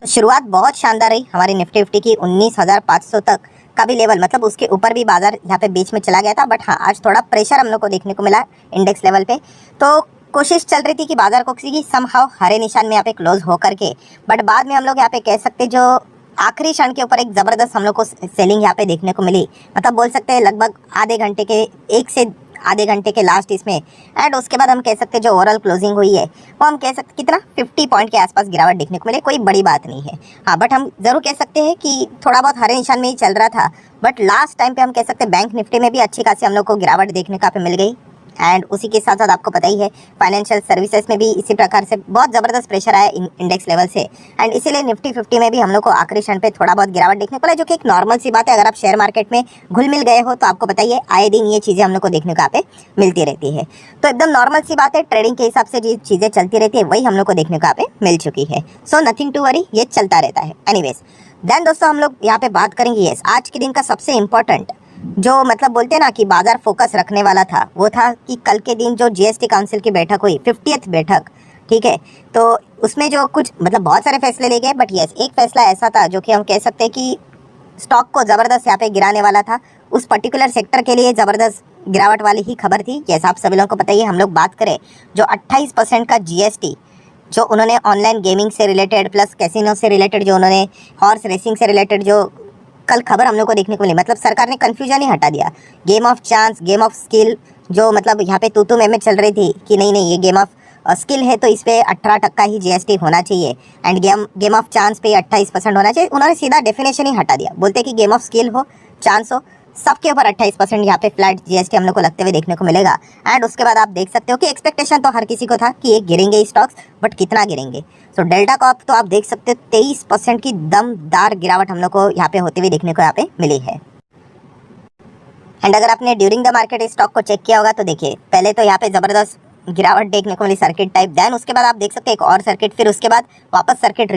शुरुआत बहुत शानदार रही हमारी निफ्टी फिफ्टी की 19,500 तक का भी लेवल, मतलब उसके ऊपर भी बाजार यहाँ पे बीच में चला गया था। बट हाँ, आज थोड़ा प्रेशर हम लोग को देखने को मिला इंडेक्स लेवल पे। तो कोशिश चल रही थी कि बाजार को किसी समहाउ हरे निशान में यहाँ पे क्लोज हो करके, बट बाद में हम लोग यहाँ पे कह सकते जो आखिरी क्षण के ऊपर एक ज़बरदस्त हम लोग को सेलिंग यहाँ पे देखने को मिली। मतलब बोल सकते हैं लगभग आधे घंटे के, एक से आधे घंटे के लास्ट इसमें। एंड उसके बाद हम कह सकते जो ओवरऑल क्लोजिंग हुई है वो हम कह सकते कितना 50 पॉइंट के आसपास गिरावट देखने को मिले। कोई बड़ी बात नहीं है हाँ, बट हम ज़रूर कह सकते हैं कि थोड़ा बहुत हरे निशान में ही चल रहा था। बट लास्ट टाइम पे हम कह सकते हैं बैंक निफ्टी में भी अच्छी खासी हम लोग को गिरावट देखने को मिल गई। एंड उसी के साथ साथ आपको पता ही है फाइनेंशियल सर्विसेज में भी इसी प्रकार से बहुत ज़बरदस्त प्रेशर आया इंडेक्स लेवल से। एंड इसीलिए निफ्टी 50 में भी हम लोग को आखिरी क्षण पे थोड़ा बहुत गिरावट देखने को मिला, जो कि एक नॉर्मल सी बात है। अगर आप शेयर मार्केट में घुल मिल गए हो तो आपको पता ही है आए दिन ये चीज़ें हम लोग को देखने को यहाँ पे मिलती रहती है। तो एकदम नॉर्मल सी बात है, ट्रेडिंग के हिसाब से जो चीज़ें चलती रहती है वही हम लोग को देखने को यहाँ पे मिल चुकी है। सो नथिंग टू वरी, ये चलता रहता है। एनीवेज देन दोस्तों हम लोग यहाँ पे बात करेंगे यस आज के दिन का सबसे इम्पोर्टेंट जो मतलब बोलते हैं ना कि बाजार फोकस रखने वाला था, वो था कि कल के दिन जो जीएसटी काउंसिल की बैठक हुई, 50th बैठक, ठीक है। तो उसमें जो कुछ मतलब बहुत सारे फैसले ले गए, बट यस एक फैसला ऐसा था जो कि हम कह सकते हैं कि स्टॉक को ज़बरदस्त यहाँ पे गिराने वाला था। उस पर्टिकुलर सेक्टर के लिए ज़बरदस्त गिरावट वाली ही खबर थी। यस आप सभी लोगों को पता ही है, हम लोग बात करें जो 28% का जीएसटी जो उन्होंने ऑनलाइन गेमिंग से रिलेटेड प्लस कैसीनो से रिलेटेड, जो उन्होंने हॉर्स रेसिंग से रिलेटेड जो कल खबर हम लोग को देखने को मिली, मतलब सरकार ने कन्फ्यूजन ही हटा दिया। Game of chance, game of skill, जो मतलब यहाँ पे तू में चल रही थी कि नहीं ये गेम ऑफ स्किल है तो इस पर 18% ही जीएसटी होना चाहिए एंड गेम ऑफ चांस पे 28% होना चाहिए। उन्होंने सीधा डेफिनेशन ही हटा दिया, बोलते कि गेम ऑफ स्किल हो, चांस हो, सबके ऊपर 28% यहाँ पे फ्लैट जीएसटी हम लोग को लगते हुए देखने को मिलेगा। एंड उसके बाद आप देख सकते हो कि एक्सपेक्टेशन तो हर किसी को था कि ये गिरेंगे स्टॉक्स, बट कितना गिरेंगे। सो डेल्टा कॉप तो आप देख सकते हो 23% की दमदार गिरावट हम लोग को यहाँ पे होते हुए देखने को यहाँ पे मिली है। एंड अगर आपने ड्यूरिंग द मार्केट स्टॉक को चेक किया होगा तो देखिए पहले तो यहाँ पे ज़बरदस्त गिरावट देखने को मिली सर्किट टाइप, देन उसके बाद आप देख सकते हैं एक और सर्किट, फिर उसके बाद वापस सर्किट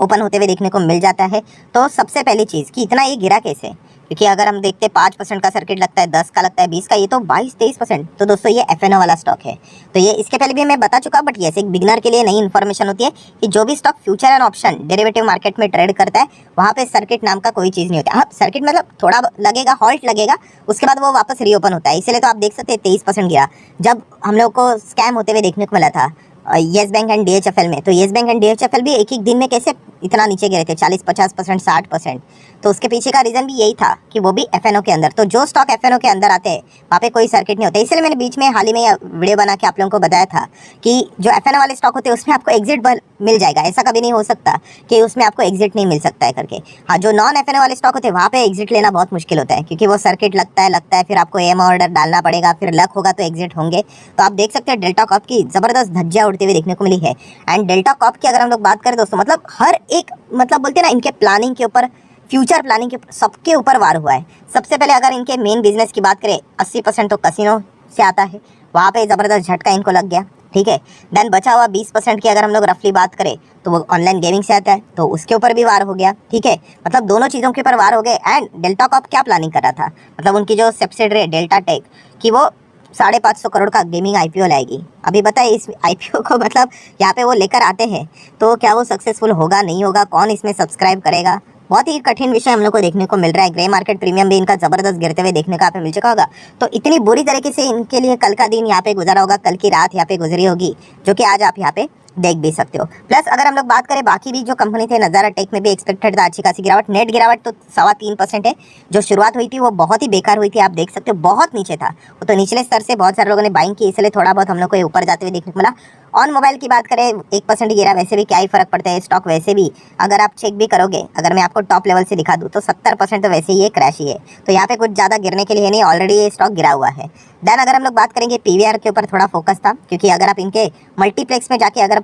ओपन होते हुए देखने को मिल जाता है। तो सबसे पहली चीज़ कि इतना ये गिरा कैसे, क्योंकि अगर हम देखते 5% का सर्किट लगता है, 10 का लगता है, 20 का, ये तो 22-23%। तो दोस्तों ये एफएनओ वाला स्टॉक है। तो ये इसके पहले भी मैं बता चुका, बट ये एक बिगनर के लिए नई इन्फॉर्मेशन होती है कि जो भी stock future and option derivative market में ट्रेड करता है वहाँ पे सर्किट नाम का कोई चीज़ नहीं होता। हाँ सर्किट मतलब थोड़ा लगेगा, हॉल्ट लगेगा, उसके बाद वो वापस रीओपन होता है। इसलिए तो आप देख सकते हैं 23% गिरा। जब हम लोग को स्कैम होते हुए देखने को मिला था येस बैंक एंड डीएचएफएल में, तो येस बैंक एंड डीएचएफएल भी एक दिन में कैसे इतना नीचे गिरे थे, 40-50%, 60%। तो उसके पीछे का रीज़न भी यही था कि वो भी एफएनओ के अंदर। तो जो स्टॉक एफएनओ के अंदर आते हैं वहाँ पे कोई सर्किट नहीं होता। इसलिए मैंने बीच में हाल ही में वीडियो बना के आप लोगों को बताया था कि जो एफएनओ वाले स्टॉक होते हैं उसमें आपको एग्जिट मिल जाएगा। ऐसा कभी नहीं हो सकता कि उसमें आपको एग्जिट नहीं मिल सकता है करके। हाँ जो नॉन एफएनओ वाले स्टॉक होते हैं वहाँ पे एग्जिट लेना बहुत मुश्किल होता है, क्योंकि वो सर्किट लगता है, फिर आपको एम ऑर्डर डालना पड़ेगा, फिर लक होगा तो एग्जिट होंगे। तो आप देख सकते हैं डेल्टा कॉप की ज़बरदस्त धज्जियाँ उड़ती हुई देखने को मिली है। एंड डेल्टा कॉप की अगर हम लोग बात करें दोस्तों, मतलब हर एक मतलब बोलते हैं ना इनके प्लानिंग के ऊपर, फ्यूचर प्लानिंग के सबके ऊपर वार हुआ है। सबसे पहले अगर इनके मेन बिजनेस की बात करें 80% तो कैसीनो से आता है, वहाँ पे ज़बरदस्त झटका इनको लग गया, ठीक है। देन बचा हुआ 20% की अगर हम लोग रफली बात करें तो वो ऑनलाइन गेमिंग से आता है, तो उसके ऊपर भी वार हो गया, ठीक है। मतलब दोनों चीज़ों के ऊपर वार हो गए। एंड डेल्टा कॉप क्या प्लानिंग कर रहा था, मतलब उनकी जो सब्सिडरी है डेल्टा टेक की, वो 550 करोड़ का गेमिंग आईपीओ लाएगी। अभी बताइए इस आईपीओ को मतलब यहाँ पे वो लेकर आते हैं तो क्या वो सक्सेसफुल होगा नहीं होगा, कौन इसमें सब्सक्राइब करेगा, बहुत ही कठिन विषय हम लोग को देखने को मिल रहा है। ग्रे मार्केट प्रीमियम भी इनका ज़बरदस्त गिरते हुए देखने को यहाँ पे मिल चुका होगा। तो इतनी बुरी तरीके से इनके लिए कल का दिन यहाँ पे गुजरा होगा, कल की रात यहाँ पे गुजरी होगी, जो कि आज आप यहाँ पे देख भी सकते हो। प्लस अगर हम लोग बात करें बाकी भी जो कंपनी थे, नज़ारा टेक में भी एक्सपेक्टेड था अच्छी खासी गिरावट। नेट गिरावट तो 3.25% है। जो शुरुआत हुई थी वो बहुत ही बेकार हुई थी, आप देख सकते हो बहुत नीचे था वो, तो निचले स्तर से बहुत सारे लोगों ने बाइंग की, इसलिए थोड़ा बहुत हम लोग को ऊपर जाते हुए देखने को मिला। ऑन मोबाइल की बात करें 1% गिरा, वैसे भी क्या ही फर्क पड़ता है, स्टॉक वैसे भी अगर आप चेक भी करोगे, अगर मैं आपको टॉप लेवल से दिखा दूँ तो 70% तो वैसे ही ये क्रैश ही है। तो यहाँ पे कुछ ज़्यादा गिरने के लिए नहीं, ऑलरेडी ये स्टॉक गिरा हुआ है। देन अगर हम लोग बात करेंगे पीवीआर के ऊपर थोड़ा फोकस था, क्योंकि अगर आप इनके मल्टीप्लेक्स में जाके अगर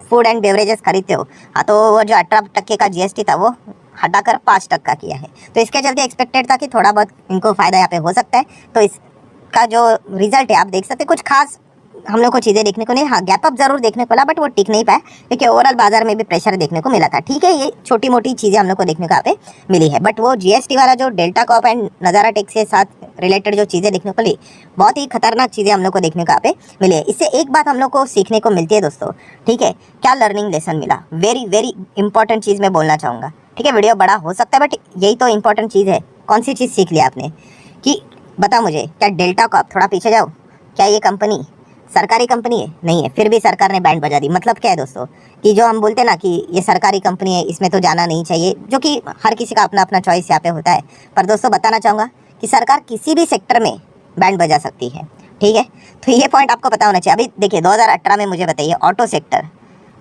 फूड एंड बेवरेजेस खरीदते हो, हाँ तो वो जो 18% का जीएसटी था वो हटाकर 5% किया है। तो इसके चलते एक्सपेक्टेड था कि थोड़ा बहुत इनको फ़ायदा यहाँ पे हो सकता है। तो इसका जो रिजल्ट है आप देख सकते हैं, कुछ खास हम लोग को चीज़ें देखने को नहीं, हाँ गैप अप जरूर देखने को मिला, बट वो टिक नहीं पाया क्योंकि ओवरऑल बाजार में भी प्रेशर देखने को मिला था। ठीक है, ये छोटी मोटी चीज़ें हम लोग को देखने को यहाँ पे मिली है, बट वो जीएसटी वाला जो डेल्टा कॉप एंड नज़ारा टेक्स के साथ रिलेटेड जो चीज़ें देखने को मिली, बहुत ही खतरनाक चीज़ें हम लोग को देखने को यहाँ पे मिली है। इससे एक बात हम लोग को सीखने को मिलती है दोस्तों, ठीक है, क्या लर्निंग लेसन मिला, वेरी वेरी इंपॉर्टेंट चीज़ मैं बोलना चाहूँगा। ठीक है, वीडियो बड़ा हो सकता है बट यही तो इंपॉर्टेंट चीज़ है। कौन सी चीज़ सीख लिया आपने कि बता मुझे, क्या डेल्टा कॉप, थोड़ा पीछे जाओ, क्या ये कंपनी सरकारी कंपनी है? नहीं है, फिर भी सरकार ने बैंड बजा दी। मतलब क्या है दोस्तों कि जो हम बोलते हैं ना कि ये सरकारी कंपनी है, इसमें तो जाना नहीं चाहिए, जो कि हर किसी का अपना अपना चॉइस यहाँ पे होता है। पर दोस्तों बताना चाहूँगा कि सरकार किसी भी सेक्टर में बैंड बजा सकती है। ठीक है, तो ये पॉइंट आपको पता होना चाहिए। अभी देखिए 2018 में मुझे बताइए ऑटो सेक्टर,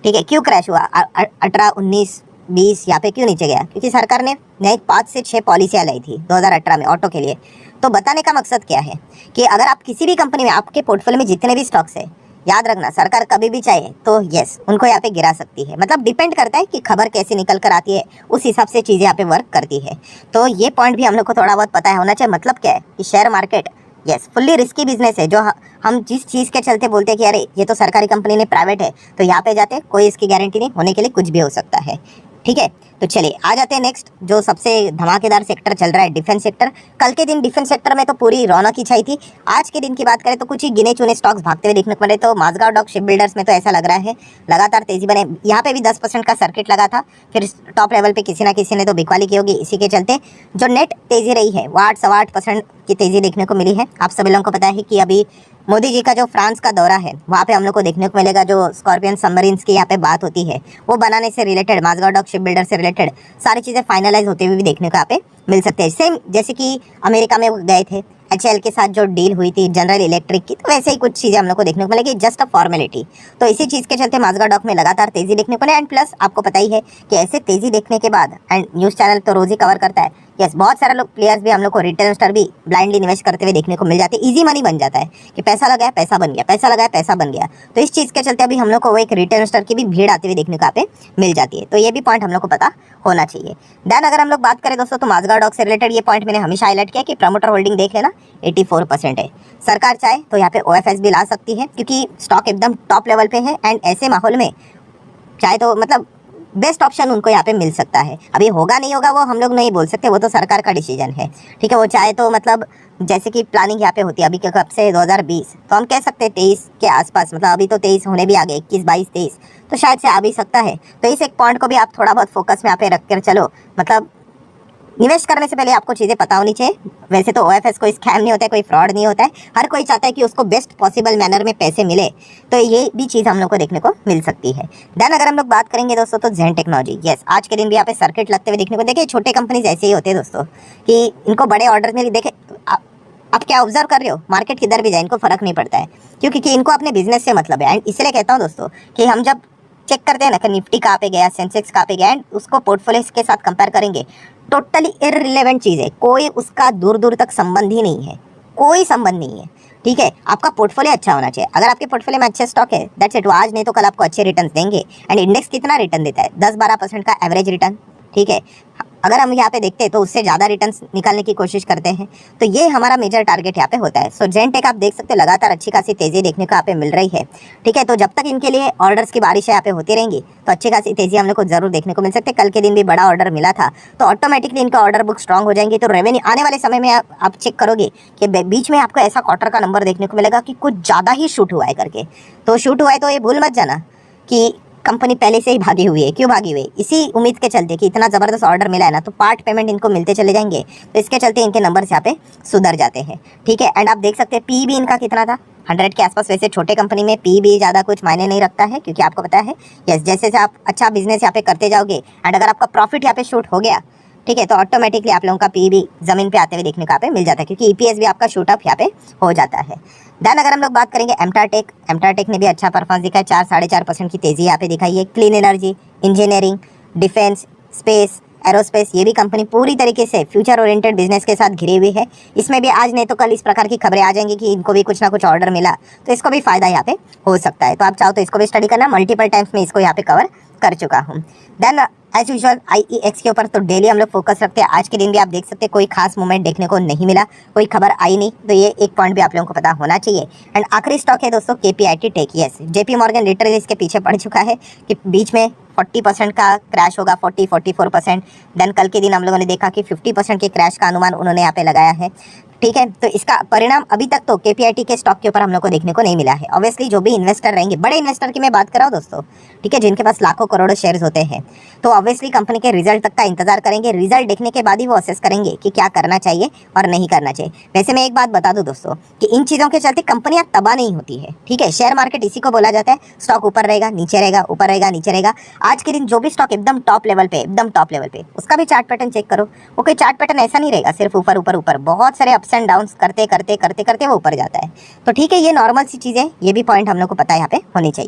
ठीक है, क्यों क्रैश हुआ? 18, 19, 20 यहाँ पे क्यों नीचे गया? क्योंकि सरकार ने नई 5 से 6 पॉलिसियाँ लाई थी 2018 में ऑटो के लिए। तो बताने का मकसद क्या है कि अगर आप किसी भी कंपनी में, आपके पोर्टफोलियो में जितने भी स्टॉक्स है, याद रखना सरकार कभी भी चाहे तो यस उनको यहाँ पे गिरा सकती है। मतलब डिपेंड करता है कि खबर कैसे निकल कर आती है, उस हिसाब से चीज़ें यहाँ पे वर्क करती है। तो ये पॉइंट भी हम लोग को थोड़ा बहुत पता होना चाहिए। मतलब क्या है कि share market yes fully risky business है, जो हम जिस चीज़ के चलते बोलते हैं कि अरे ये तो सरकारी कंपनी ने, प्राइवेट है, तो यहाँ पे जाते कोई इसकी गारंटी नहीं, होने के लिए कुछ भी हो सकता है। ठीक है, तो चलिए आ जाते हैं नेक्स्ट, जो सबसे धमाकेदार सेक्टर चल रहा है, डिफेंस सेक्टर। कल के दिन डिफेंस सेक्टर में तो पूरी रौनक ही छाई थी। आज के दिन की बात करें तो कुछ ही गिने चुने स्टॉक्स भागते हुए देखने को मिले। तो माझगांव डॉक शिप बिल्डर्स में तो ऐसा लग रहा है लगातार तेजी बने, यहाँ पे भी 10% का सर्किट लगा था, फिर टॉप लेवल पे किसी ना किसी ने तो बिकवाली की होगी। इसी के चलते जो नेट तेजी रही है वो 8-8.25% की तेजी देखने को मिली है। आप सभी लोगों को पता है कि अभी मोदी जी का जो फ्रांस का दौरा है, वहाँ पे हम लोग को देखने को मिलेगा जो स्कॉर्पियन सबमरीन्स की यहाँ पे बात होती है, वो बनाने से related, Mazagaon dock ship builder से रिलेटेड सारी चीज़ें फाइनलाइज होते हुए भी देखने को यहाँ पे मिल सकते हैं। सेम जैसे कि अमेरिका में वो गए थे, HAL के साथ जो डील हुई थी जनरल इलेक्ट्रिक की, तो वैसे ही कुछ चीज़ें हम लोग को देखने को मिलेगी, जस्ट अ फॉर्मेलिटी। तो इसी चीज़ के चलते माझगांव डॉक में लगातार तेजी देखने को मिले। एंड प्लस आपको पता ही है कि ऐसे तेजी देखने के बाद, एंड न्यूज़ चैनल तो रोज़ ही कवर करता है, यस बहुत सारे लोग प्लेयर्स भी हम लोग को, रिटेल इन्वेस्टर भी ब्लाइंडली इन्वेस्ट करते हुए देखने को मिल जाते हैं। इजी मनी बन जाता है कि पैसा लगाया पैसा बन गया, पैसा लगाया पैसा बन गया। तो इस चीज़ के चलते अभी हम लोग को वो एक रिटेल इन्वेस्टर की भी भीड़ आती हुई देखने को यहाँ पे मिल जाती है। तो ये भी पॉइंट हम लोग को पता होना चाहिए। देन अगर हम लोग बात करें दोस्तों, तो माझगांव डॉक से रिलेटेड ये पॉइंट मैंने हमेशा हाईलाइट किया कि प्रमोटर होल्डिंग देख लेना 84% है। सरकार चाहे तो यहाँ पे OFS भी ला सकती है क्योंकि स्टॉक एकदम टॉप लेवल पे है। एंड ऐसे माहौल में चाहे तो मतलब बेस्ट ऑप्शन उनको यहाँ पे मिल सकता है। अभी होगा नहीं होगा वो हम लोग नहीं बोल सकते, वो तो सरकार का डिसीजन है। ठीक है, वो चाहे तो मतलब जैसे कि प्लानिंग यहाँ पे होती है अभी के कब से 2020, तो हम कह सकते हैं 23 के आसपास, मतलब अभी तो 23 होने भी आ गए, 21, 22, 23, तो शायद से आ भी सकता है। तो इस एक पॉइंट को भी आप थोड़ा बहुत फोकस में यहाँ पे रख कर चलो। मतलब निवेश करने से पहले आपको चीज़ें पता होनी चाहिए। वैसे तो OFS कोई स्कैम नहीं होता है, कोई फ्रॉड नहीं होता है, हर कोई चाहता है कि उसको बेस्ट पॉसिबल मैनर में पैसे मिले। तो ये भी चीज़ हम लोग को देखने को मिल सकती है। देन अगर हम लोग बात करेंगे दोस्तों, तो ज़ेन टेक्नोलॉजी, यस आज के दिन भी यहाँ पे सर्किट लगते हुए देखने को, देखिए छोटे कंपनीज ऐसे ही होते हैं दोस्तों कि इनको बड़े ऑर्डर में देखे। आप क्या ऑब्जर्व कर रहे हो, मार्केट किधर भी जाए इनको फर्क नहीं पड़ता है, क्योंकि इनको अपने बिजनेस से मतलब है। एंड इसलिए कहता हूँ दोस्तों कि हम जब चेक करते हैं ना कि निफ्टी कहाँ पे गया, सेंसेक्स कहाँ पे गया, एंड उसको पोर्टफोलियो के साथ कंपेयर करेंगे, टोटली इररिलेवेंट चीज़ है, कोई उसका दूर दूर तक संबंध ही नहीं है, कोई संबंध नहीं है। ठीक है, आपका पोर्टफोलियो अच्छा होना चाहिए। अगर आपके पोर्टफोलियो में अच्छे स्टॉक है, दैट्स इट, वो आज नहीं तो कल आपको अच्छे रिटर्न देंगे। एंड इंडेक्स कितना रिटर्न देता है? 10-12% का एवरेज रिटर्न। ठीक है, अगर हम यहाँ पे देखते हैं तो उससे ज़्यादा रिटर्न्स निकालने की कोशिश करते हैं। तो ये हमारा मेजर टारगेट यहाँ पे होता है। सो ज़ेन टेक आप देख सकते हो लगातार अच्छी खासी तेज़ी देखने को यहाँ पे मिल रही है। ठीक है, तो जब तक इनके लिए ऑर्डर्स की बारिश यहाँ पे होती रहेंगी तो अच्छी खासी तेज़ी हम लोग को जरूर देखने को मिल सकती है। कल के दिन भी बड़ा ऑर्डर मिला था, तो ऑटोमेटिकली इनका ऑर्डर बुक स्ट्रॉन्ग हो जाएंगी। तो रेवेन्यू आने वाले समय में आप चेक करोगे कि बीच में आपको ऐसा क्वार्टर का नंबर देखने को मिलेगा कि कुछ ज़्यादा ही शूट हुआ है करके। तो शूट हुआ है तो ये भूल मत जाना कि कंपनी पहले से ही भागी हुई है। क्यों भागी हुई है? इसी उम्मीद के चलते कि इतना ज़बरदस्त ऑर्डर मिला है ना, तो पार्ट पेमेंट इनको मिलते चले जाएंगे, तो इसके चलते इनके नंबर्स यहाँ पे सुधर जाते हैं। ठीक है, एंड आप देख सकते हैं पी भी इनका कितना था, 100 के आसपास। वैसे छोटे कंपनी में पी भी ज़्यादा कुछ मायने नहीं रखता है, क्योंकि आपको पता है यस जैसे जैसे आप अच्छा बिजनेस यहाँ पे करते जाओगे एंड अगर आपका प्रॉफिट यहाँ पे शूट हो गया, ठीक है, तो ऑटोमेटिकली आप लोगों का पी भी ज़मीन पे आते हुए देखने को यहाँ पे मिल जाता है, क्योंकि EPS भी आपका शूट अप यहाँ पे हो जाता है। देन अगर हम लोग बात करेंगे एम्टाटेक ने भी अच्छा परफॉर्मेंस दिखाया, 4-4.5% की तेज़ी यहाँ पे दिखाई है। Clean energy, engineering, defence, space, aerospace, ये भी कंपनी पूरी तरीके से फ्यूचर ओरिएंटेड बिजनेस के साथ घिरी हुई है। इसमें भी आज नहीं तो कल इस प्रकार की खबरें आ जाएंगी कि इनको भी कुछ ना कुछ ऑर्डर मिला, तो इसको भी फायदा यहाँ पे हो सकता है। तो आप चाहो तो इसको भी स्टडी करना, मल्टीपल टाइम्स में इसको यहाँ पे कवर कर चुका हूँ। देन एज यूजुअल IEX के ऊपर तो डेली हम लोग फोकस रखते हैं। आज के दिन भी आप देख सकते हैं कोई खास मूवमेंट देखने को नहीं मिला, कोई खबर आई नहीं, तो ये एक पॉइंट भी आप लोगों को पता होना चाहिए। एंड आखिरी स्टॉक है दोस्तों KPIT tech. Yes, JP Morgan literally इसके पीछे पड़ चुका है कि बीच में 40% का क्रैश होगा, 44%। देन कल के दिन हम लोगों ने देखा कि 50% के क्रैश का अनुमान उन्होंने यहाँ पे लगाया है। ठीक है, तो इसका परिणाम अभी तक तो KPIT के स्टॉक के ऊपर हम लोग को देखने को नहीं मिला है। ऑब्वियसली जो भी इन्वेस्टर रहेंगे, बड़े इन्वेस्टर की मैं बात कर रहा हूँ दोस्तों, ठीक है, जिनके पास लाखों करोड़ों शेयर्स होते हैं, तो ऑब्वियसली कंपनी के रिजल्ट तक का इंतजार करेंगे। रिजल्ट देखने के बाद ही वो असेस करेंगे कि क्या करना चाहिए और नहीं करना चाहिए। वैसे मैं एक बात बता दूं दोस्तों कि इन चीज़ों के चलते कंपनियां तबाह नहीं होती है। ठीक है, शेयर मार्केट इसी को बोला जाता है, स्टॉक ऊपर रहेगा नीचे रहेगा, ऊपर रहेगा नीचे रहेगा। आज के दिन जो भी स्टॉक एकदम टॉप लेवल पे, उसका भी चार्ट पैटर्न चेक करो। वो कोई चार्ट पैटर्न ऐसा नहीं रहेगा सिर्फ ऊपर ऊपर ऊपर, बहुत सारे अप्स एंड डाउन्स करते करते वो ऊपर जाता है। तो ठीक है, ये नॉर्मल सी चीज़ें, ये भी पॉइंट हम लोग को पता है यहाँ पे होनी चाहिए।